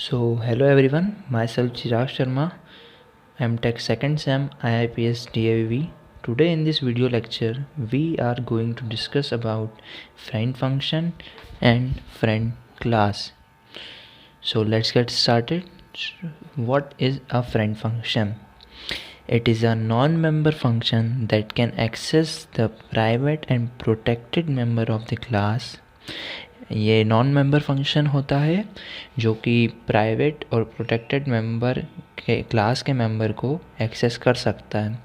So, hello everyone, myself Chirag Sharma. I am Tech 2nd Sem IIPS DAV. Today in this video lecture, we are going to discuss about friend function and friend class. So, let's get started. What is a friend function? It is a non-member function that can access the private and protected member of the class. ये non member function होता है जो कि private और protected member के class के member को access कर सकता है.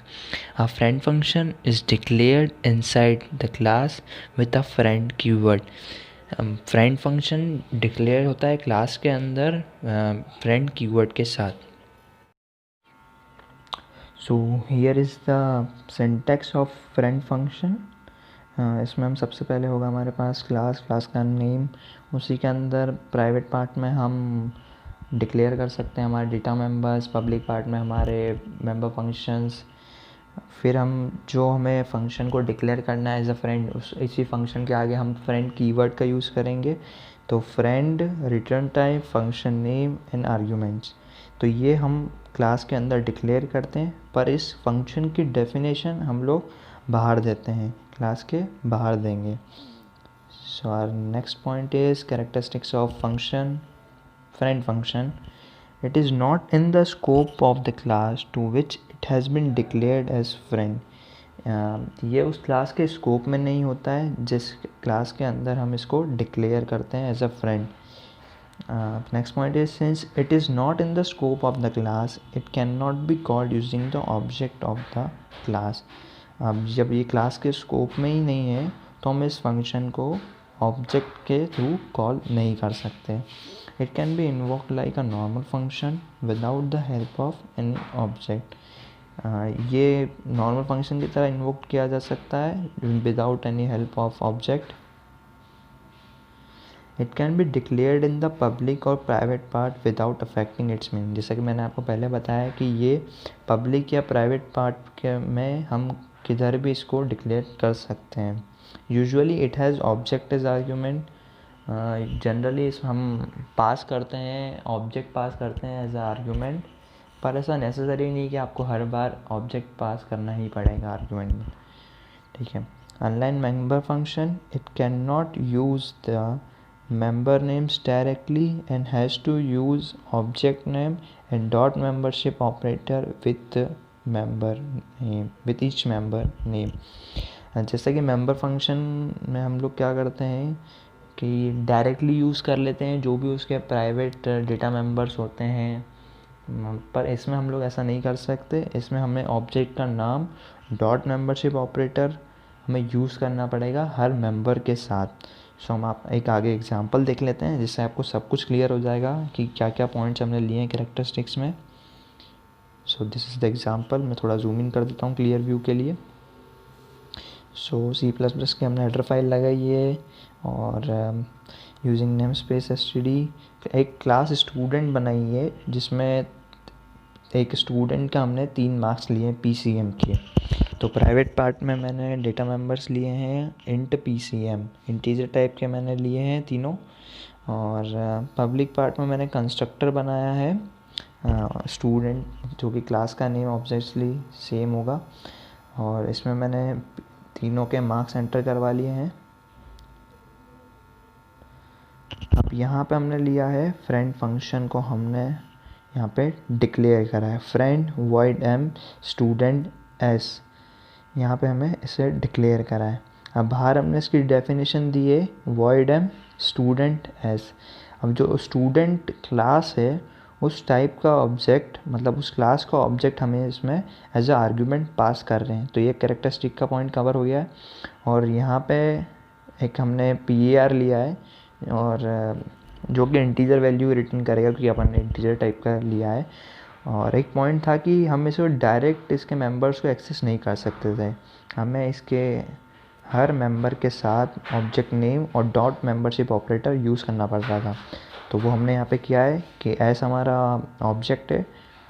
अ friend function is declared inside the class with a friend keyword. Friend function declare होता है क्लास के अंदर फ्रेंड कीवर्ड के साथ. So here is the syntax of friend function. इसमें हम सबसे पहले होगा हमारे पास क्लास का नेम. उसी के अंदर प्राइवेट पार्ट में हम डिक्लेयर कर सकते हैं हमारे डेटा मेंबर्स, पब्लिक पार्ट में हमारे मेंबर फंक्शंस. फिर हम जो हमें फंक्शन को डिक्लेयर करना है एज अ फ्रेंड, इसी फंक्शन के आगे हम फ्रेंड कीवर्ड का यूज़ करेंगे. तो friend return type function name and arguments. तो ये हम क्लास के अंदर डिक्लेयर करते हैं, पर इस फंक्शन की डेफिनेशन हम लोग बाहर देते हैं, क्लास के बाहर देंगे. So our next point is characteristics of function friend function. It is not in the scope of the class to which it has been declared as friend. ये उस क्लास के स्कोप में नहीं होता है जिस क्लास के अंदर हम इसको डिक्लेयर करते हैं as a friend. Next point is since it is not in the scope of the class it can not be called using the object of the class. अब जब ये क्लास के स्कोप में ही नहीं है तो हम इस फंक्शन को ऑब्जेक्ट के थ्रू कॉल नहीं कर सकते. It can be invoked like a normal function without the help of any object. ये नॉर्मल फंक्शन की तरह इन्वोक्ड किया जा सकता है without any help of object. It can be declared in the public और private part without affecting its meaning. जैसा कि मैंने आपको पहले बताया कि ये पब्लिक या प्राइवेट पार्ट के में हम किधर भी इसको डिक्लेयर कर सकते हैं. Usually it has object as argument. Generally हम पास करते हैं, ऑब्जेक्ट पास करते हैं एज आर्ग्यूमेंट, पर ऐसा नेसेसरी नहीं कि आपको हर बार ऑब्जेक्ट पास करना ही पड़ेगा आर्ग्यूमेंट में. ठीक है. Online member function it can not use the member names directly and has to use object name and dot membership operator with member name with each member name. जैसा कि मेंबर फंक्शन में हम लोग क्या करते हैं कि डायरेक्टली यूज़ कर लेते हैं जो भी उसके प्राइवेट डेटा मेंबर्स होते हैं, पर इसमें हम लोग ऐसा नहीं कर सकते. इसमें हमें ऑब्जेक्ट का नाम डॉट मेंबरशिप ऑपरेटर हमें यूज़ करना पड़ेगा हर मेंबर के साथ. सो हम आप एक आगे एग्जांपल देख लेते हैं जिससे आपको सब कुछ क्लियर हो जाएगा कि क्या क्या पॉइंट्स हमने लिए हैं कैरेक्टरिस्टिक्स में. सो दिस इज़ द एग्जांपल. मैं थोड़ा जूम इन कर देता हूँ क्लियर व्यू के लिए. सो C++ की हमने हेडर फाइल लगाई है और यूजिंग नेम स्पेस std एक क्लास स्टूडेंट बनाई है जिसमें एक स्टूडेंट का हमने 3 मार्क्स लिए हैं PCM के. तो प्राइवेट पार्ट में मैंने डेटा मेंबर्स लिए हैं इंट PCM, इंटीजर टाइप के मैंने लिए हैं तीनों. और पब्लिक पार्ट में मैंने कंस्ट्रक्टर बनाया है स्टूडेंट, जो कि क्लास का नेम ऑब्वियसली सेम होगा. और इसमें मैंने तीनों के मार्क्स एंटर करवा लिए हैं. अब यहाँ पे हमने लिया है फ्रेंड फंक्शन को हमने यहाँ पे डिक्लेयर करा है friend void m student s. यहाँ पे हमें इसे डिक्लेयर करा है. अब बाहर हमने इसकी डेफिनेशन दी है void m स्टूडेंट s. अब जो स्टूडेंट क्लास है उस टाइप का ऑब्जेक्ट, मतलब उस क्लास का ऑब्जेक्ट हमें इसमें एज अ आर्ग्यूमेंट पास कर रहे हैं. तो ये कैरेक्टरिस्टिक का पॉइंट कवर हो गया है. और यहाँ पे एक हमने PAR लिया है और जो कि इंटीजर वैल्यू रिटर्न करेगा क्योंकि अपन ने इंटीजर टाइप का लिया है. और एक पॉइंट था कि हम इसे डायरेक्ट इसके मेंबर्स को एक्सेस नहीं कर सकते थे, हमें इसके हर मेंबर के साथ ऑब्जेक्ट नेम और डॉट मेंबरशिप ऑपरेटर यूज़ करना पड़ता था. तो वो हमने यहाँ पे किया है कि एस हमारा ऑब्जेक्ट है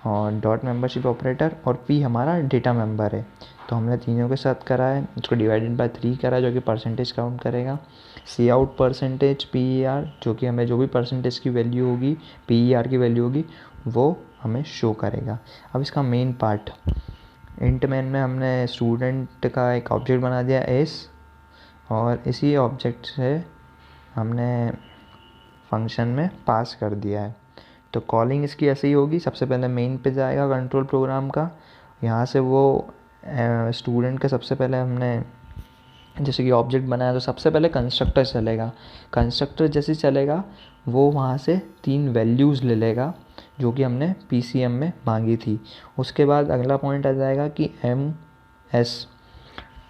और डॉट मेंबरशिप ऑपरेटर और P हमारा डेटा मेंबर है. तो हमने तीनों के साथ करा है, इसको डिवाइडेड बाय 3 करा जो कि परसेंटेज काउंट करेगा। सी आउट परसेंटेज PER जो कि हमें जो भी परसेंटेज की वैल्यू होगी, PER की वैल्यू होगी, वो हमें शो करेगा। अब इसका मेन पार्ट, इंट मेन में हमने स्टूडेंट का एक ऑब्जेक्ट बना दिया एस, और इसी ऑब्जेक्ट से हमने फंक्शन में पास कर दिया है। तो कॉलिंग इसकी ऐसे ही होगी, सबसे पहले मेन पे जाएगा कंट्रोल प्रोग्राम का, यहाँ से वो स्टूडेंट का सबसे पहले हमने जैसे कि ऑब्जेक्ट बनाया तो सबसे पहले कंस्ट्रक्टर चलेगा। कंस्ट्रक्टर जैसे चलेगा वो वहाँ से 3 वैल्यूज़ ले लेगा जो कि हमने PCM में मांगी थी। उसके बाद अगला पॉइंट आ जाएगा कि MS,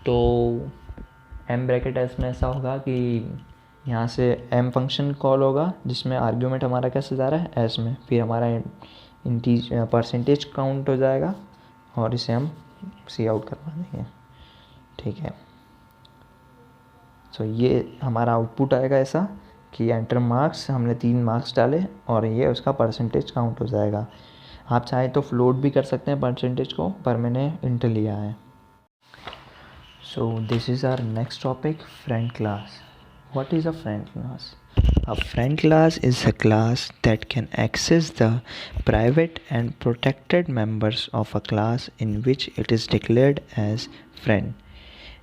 तो M ब्रैकेट S में ऐसा होगा कि यहाँ से M फंक्शन कॉल होगा जिसमें आर्ग्यूमेंट हमारा कैसे जा रहा है S में, फिर हमारा परसेंटेज काउंट हो जाएगा और इसे हम सी आउट करवा देंगे। ठीक है, तो ये हमारा आउटपुट आएगा ऐसा कि एंटर मार्क्स, हमने 3 मार्क्स डाले और ये उसका परसेंटेज काउंट हो जाएगा। आप चाहे तो फ्लोट भी कर सकते हैं परसेंटेज को, पर मैंने इंट लिया है। So this is our next topic, friend class. What is a friend class? A friend class is a class that can access the private and protected members of a class in which it is declared as friend.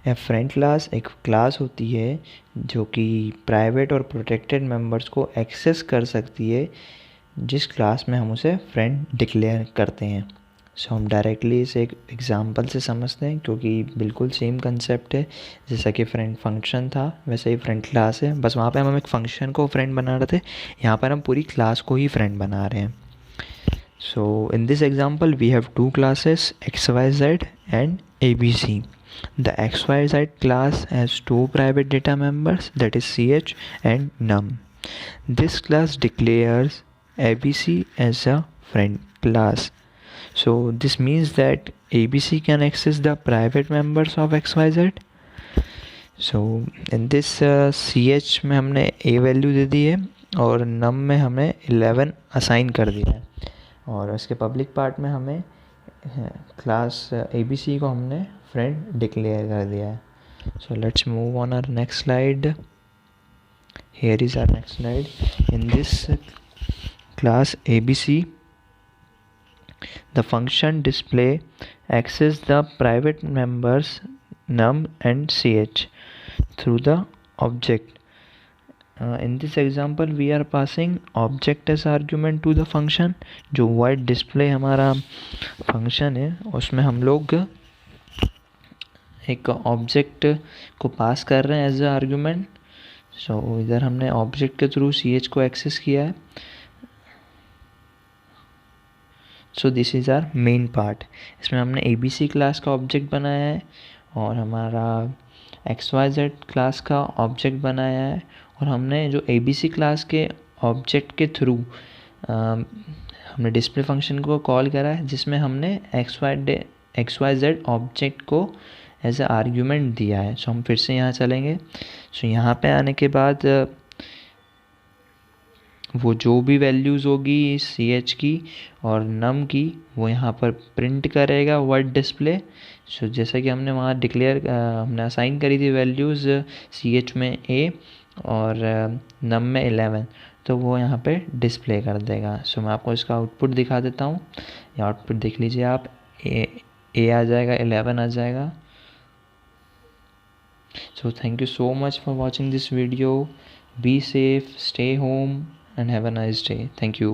A friend class एक class होती है जो कि private और protected members को access कर सकती है जिस क्लास में हम उसे फ्रेंड डिक्लेयर करते हैं। सो हम डायरेक्टली इसे एक एग्जांपल से समझते हैं क्योंकि बिल्कुल सेम कंसेप्ट है। जैसा कि फ्रेंड फंक्शन था वैसे ही फ्रेंड क्लास है, बस वहाँ पे हम एक फंक्शन को फ्रेंड बना रहे थे, यहाँ पर हम पूरी क्लास को ही फ्रेंड बना रहे हैं। So in this example we have 2 classes XYZ and ABC. The XYZ class has 2 private data members, that is CH and num. This class declares ABC as a friend class. So this means that ABC can access the private members of XYZ. So in this CH में हमने A value दे दी है और num में हमें 11 assign कर दिया है, और इसके पब्लिक पार्ट में हमें क्लास ABC को हमने फ्रेंड डिक्लेयर कर दिया है। So let's move on our next slide. Here is our next slide. In this class ABC, the function display access the private members num and ch through the object. In this example we are passing object as argument to the function. जो void display हमारा function है उसमें हम लोग एक object को पास कर रहे हैं एज अ आर्ग्यूमेंट। सो इधर हमने ऑब्जेक्ट के थ्रू CH को एक्सेस किया है। So this is our main part. इसमें हमने ABC क्लास का ऑब्जेक्ट बनाया है और हमारा XYZ क्लास का ऑब्जेक्ट बनाया है, और हमने जो ABC क्लास के ऑब्जेक्ट के थ्रू हमने डिस्प्ले फंक्शन को कॉल करा है जिसमें हमने XYZ ऑब्जेक्ट को एज ए आर्ग्यूमेंट दिया है। सो हम फिर से यहाँ चलेंगे। सो यहाँ पे आने के बाद वो जो भी वैल्यूज़ होगी CH की और num की वो यहाँ पर प्रिंट करेगा वर्ड डिस्प्ले। सो जैसा कि हमने वहाँ हमने असाइन करी थी वैल्यूज़ CH में A और num में 11, तो वो यहाँ पे डिस्प्ले कर देगा। सो मैं आपको इसका आउटपुट दिखा देता हूँ। ये आउटपुट देख लीजिए आप, A आ जाएगा, 11 आ जाएगा। So thank you so much for watching this video. Be safe, stay home and have a nice day. Thank you.